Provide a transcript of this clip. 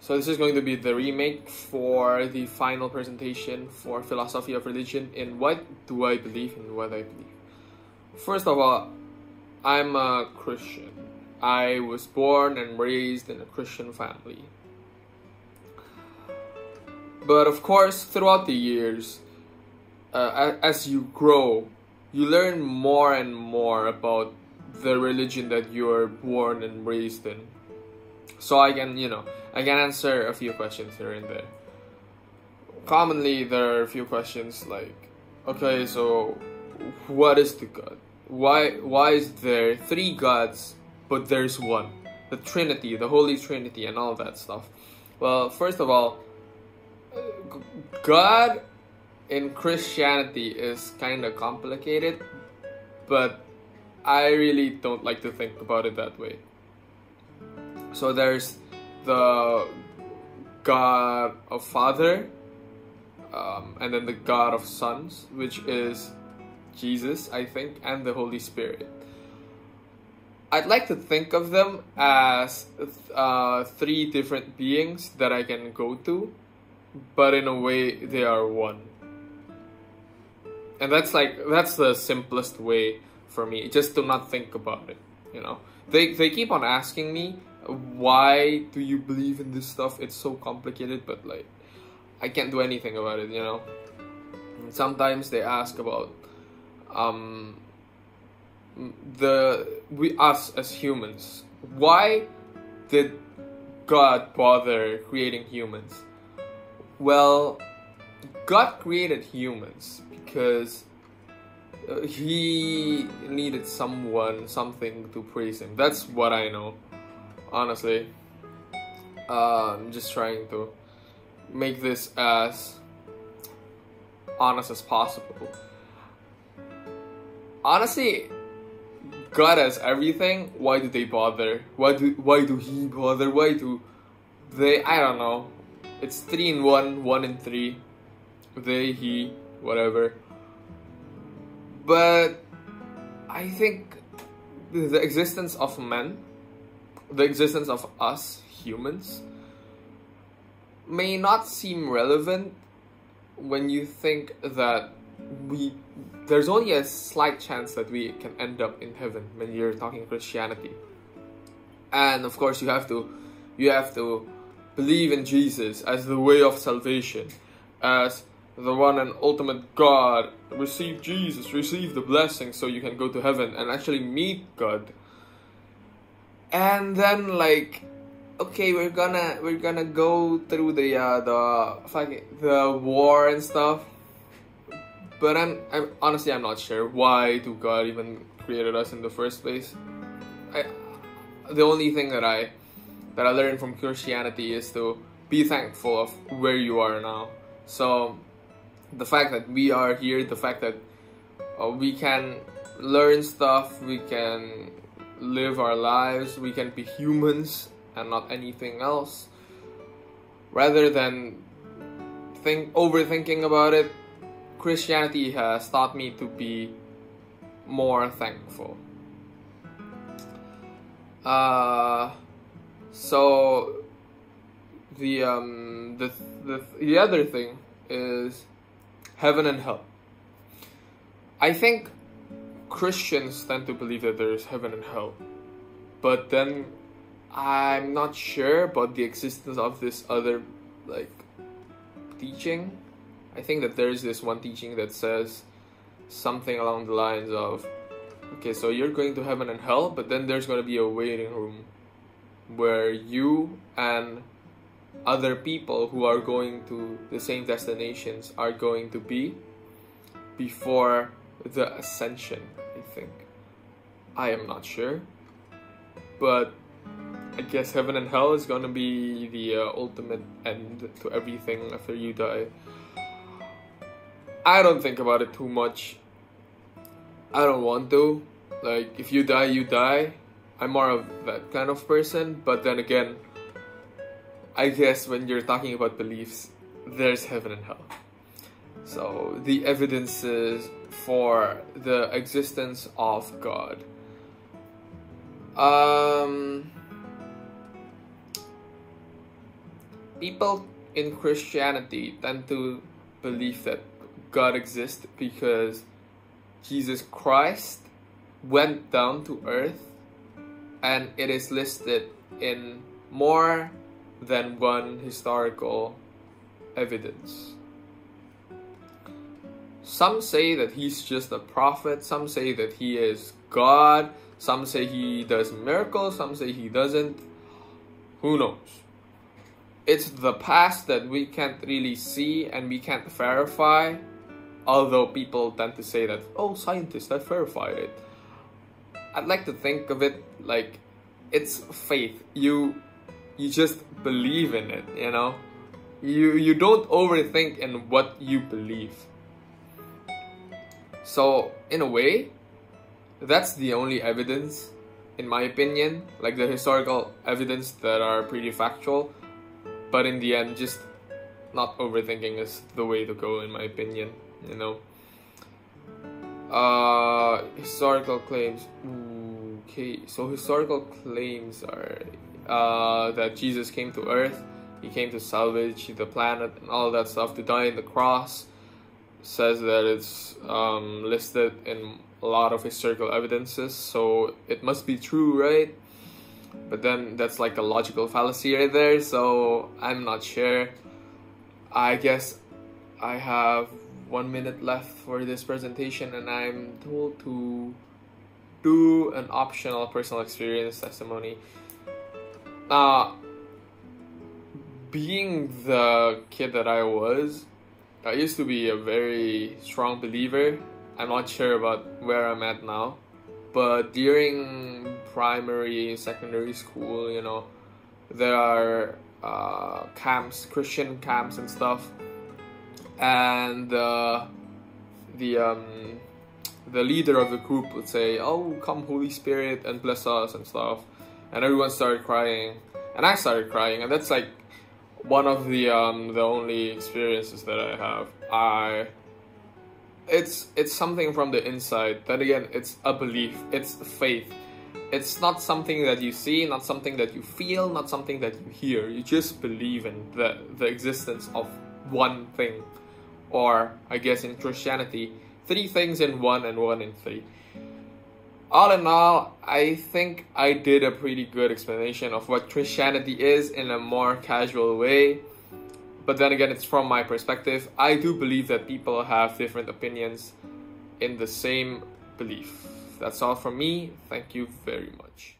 So this is going to be the remake for the final presentation for philosophy of religion in what do I believe and what I believe. First of all, I'm a Christian. I was born and raised in a Christian family. But of course, throughout the years, as you grow, you learn more and more about the religion that you're born and raised in. So I can answer a few questions here and there. Commonly, there are a few questions like, okay, so what is the God? Why is there three gods, but there's one? The Trinity, the Holy Trinity, and all that stuff. Well, first of all, God in Christianity is kind of complicated, but I really don't like to think about it that way. So there's the God of Father, and then the God of Sons, which is Jesus, I think, and the Holy Spirit. I'd like to think of them as three different beings that I can go to, but in a way they are one. And that's the simplest way for me, just to not think about it, They keep on asking me, why do you believe in this stuff? It's so complicated, but I can't do anything about it, And sometimes they ask about us as humans. Why did God bother creating humans? Well, God created humans because he needed something to praise him. That's what I know, honestly. I'm just trying to make this as honest as possible. Honestly, God has everything. Why do they bother? Why do he bother? Why do they? I don't know. It's 3 in 1, 1 in 3. They, he, whatever. But I think the existence of men, the existence of us humans, may not seem relevant when you think that there's only a slight chance that we can end up in heaven when you're talking Christianity. And of course you have to believe in Jesus as the way of salvation, as the one and ultimate God. Receive Jesus, receive the blessing so you can go to heaven and actually meet God. And then okay, we're gonna go through the war and stuff. But I'm honestly not sure why do God even created us in the first place. The only thing that I learned from Christianity is to be thankful of where you are now. So the fact that we are here, the fact that we can learn stuff, we can live our lives, we can be humans and not anything else, rather than overthinking about it. Christianity has taught me to be more thankful. So the other thing is heaven and hell. I think Christians tend to believe that there is heaven and hell, but then I'm not sure about the existence of this other teaching. I think that there is this one teaching that says something along the lines of, okay, so you're going to heaven and hell, but then there's going to be a waiting room where you and other people who are going to the same destinations are going to be before the ascension, I think. I am not sure, but I guess heaven and hell is going to be the ultimate end to everything after you die. I don't think about it too much. I don't want to. If you die, you die. I'm more of that kind of person. But then again, I guess when you're talking about beliefs, there's heaven and hell. So the evidences for the existence of God. people in Christianity tend to believe that God exists because Jesus Christ went down to earth, and it is listed in more than one historical evidence. Some say that he's just a prophet, some say that he is God, some say he does miracles, some say he doesn't. Who knows? It's the past that we can't really see and we can't verify, although people tend to say that, oh, scientists have verified it. I'd like to think of it like it's faith. You just believe in it, you know? You don't overthink in what you believe. So, in a way, that's the only evidence, in my opinion, like the historical evidence that are pretty factual. But in the end, just not overthinking is the way to go, in my opinion, you know. Historical claims. Okay, so historical claims are that Jesus came to earth, he came to salvage the planet and all that stuff, to die on the cross. Says that it's listed in a lot of historical evidences, so it must be true, right? But then that's like a logical fallacy right there, so I'm not sure. I guess I have 1 minute left for this presentation, and I'm told to do an optional personal experience testimony. Being the kid that I was, I used to be a very strong believer. I'm not sure about where I'm at now, but during primary, secondary school, you know, there are camps, Christian camps and stuff, and the leader of the group would say, "Oh, come Holy Spirit and bless us" and stuff, and everyone started crying, and I started crying, and that's like one of the only experiences that I have. It's something from the inside. Then again, it's a belief. It's faith. It's not something that you see, not something that you feel, not something that you hear. You just believe in the existence of one thing, or I guess in Christianity, 3 things in one and 1 in 3. All in all, I think I did a pretty good explanation of what Christianity is in a more casual way. But then again, it's from my perspective. I do believe that people have different opinions in the same belief. That's all from me. Thank you very much.